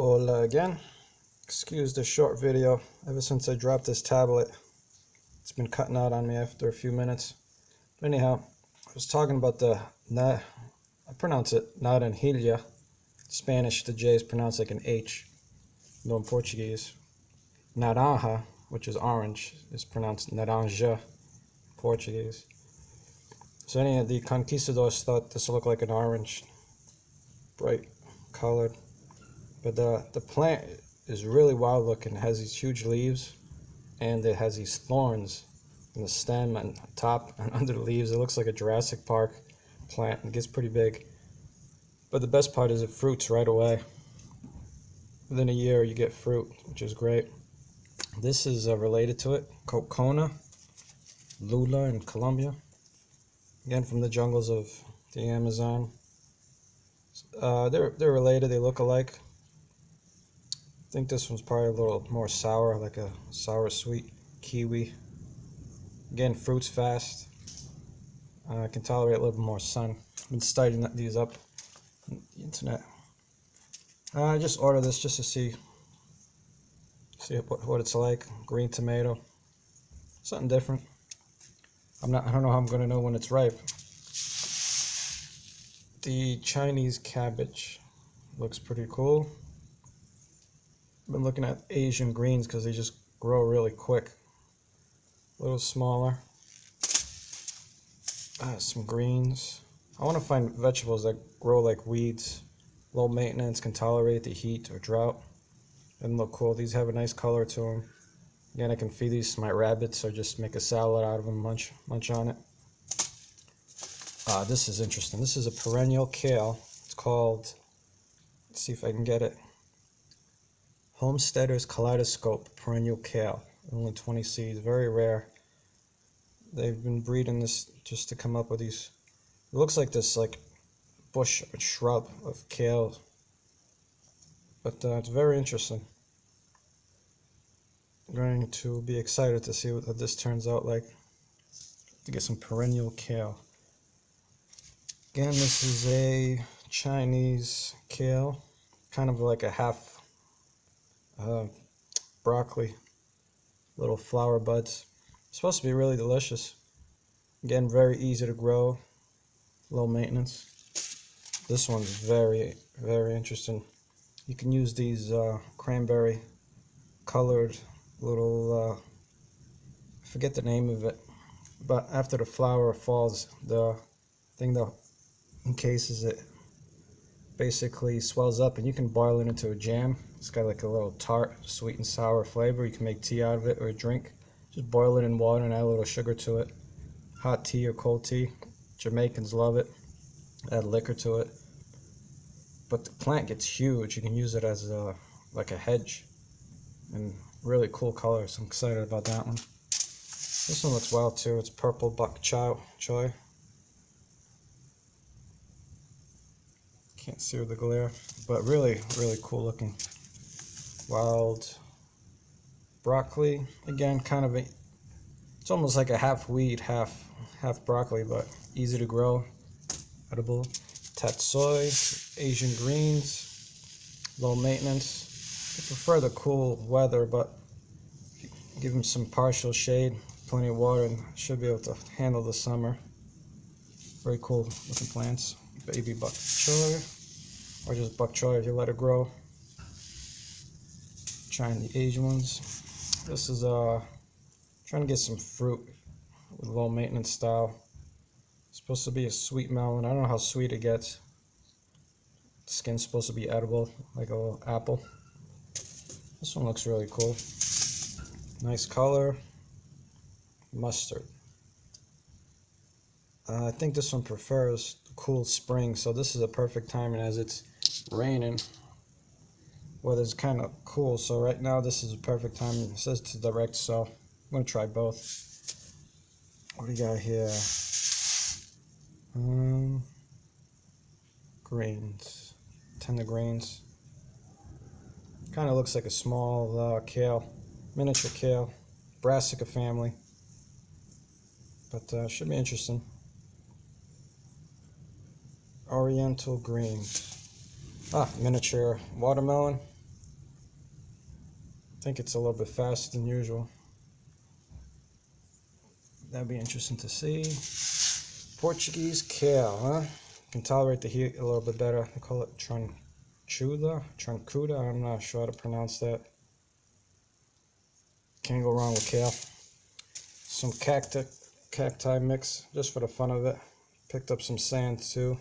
Hola again. Excuse the short video. Ever since I dropped this tablet, it's been cutting out on me after a few minutes. But anyhow, I was talking about I pronounce it naranjilla. Spanish, the J is pronounced like an H. No, in Portuguese. Naranja, which is orange, is pronounced naranja in Portuguese. So anyhow, the conquistadors thought this looked like an orange, bright colored. But the plant is really wild looking. It has these huge leaves, and it has these thorns in the stem and top and under the leaves. It looks like a Jurassic Park plant. It gets pretty big. But the best part is it fruits right away. Within a year, you get fruit, which is great. This is related to it, Cocona lula in Colombia. Again, from the jungles of the Amazon. They're related. They look alike. I think this one's probably a little more sour, like a sour sweet kiwi. Again, fruits fast. I can tolerate a little bit more sun. I've been studying these up on the internet. I just ordered this just to see what it's like. Green tomato, something different. I don't know how I'm gonna know when it's ripe. The Chinese cabbage looks pretty cool. I've been looking at Asian greens because they just grow really quick. A little smaller. Some greens. I want to find vegetables that grow like weeds. Low maintenance, can tolerate the heat or drought. And look cool. These have a nice color to them. Again, I can feed these to my rabbits or just make a salad out of them, munch on it. This is interesting. This is a perennial kale. It's called, let's see if I can get it, Homesteader's Kaleidoscope Perennial Kale. Only 20 seeds, very rare. They've been breeding this just to come up with these. It looks like this bush or shrub of kale, but it's very interesting. I'm going to be excited to see what this turns out like. To get some perennial kale. Again, this is a Chinese kale, kind of like a half broccoli, little flower buds. It's supposed to be really delicious. Again, very easy to grow, low maintenance. This one's very, very interesting. You can use these cranberry colored little, I forget the name of it, but after the flower falls, the thing that encases it basically swells up, and you can boil it into a jam. It's got like a little tart, sweet and sour flavor. You can make tea out of it or a drink. Just boil it in water and add a little sugar to it. Hot tea or cold tea. Jamaicans love it. Add liquor to it. But the plant gets huge. You can use it as like a hedge. And really cool colors. I'm excited about that one. This one looks wild too. It's purple bok choy. Can't see with the glare, but really, really cool looking. Wild broccoli. Again, kind of it's almost like a half weed, half broccoli, but easy to grow, edible. Tatsoi, Asian greens, low maintenance. I prefer the cool weather, but give them some partial shade, plenty of water, and should be able to handle the summer. Very cool looking plants. Baby bok choy, or just bok choy if you let it grow. Trying the Asian ones. This is trying to get some fruit with low maintenance style. It's supposed to be a sweet melon. I don't know how sweet it gets. The skin's supposed to be edible, like a little apple. This one looks really cool. Nice color. Mustard. I think this one prefers cool spring, so this is a perfect timing as it's raining. Weather's kind of cool, so right now this is a perfect time. It says to direct, so I'm going to try both. What do you got here? Greens. Tender greens. Kind of looks like a small kale, miniature kale, Brassica family. But should be interesting. Oriental greens. Miniature watermelon. think it's a little bit faster than usual. That'd be interesting to see. Portuguese kale, huh? Can tolerate the heat a little bit better. They call it trancuda. I'm not sure how to pronounce that. Can't go wrong with kale. Some cacti mix, just for the fun of it. Picked up some sand too.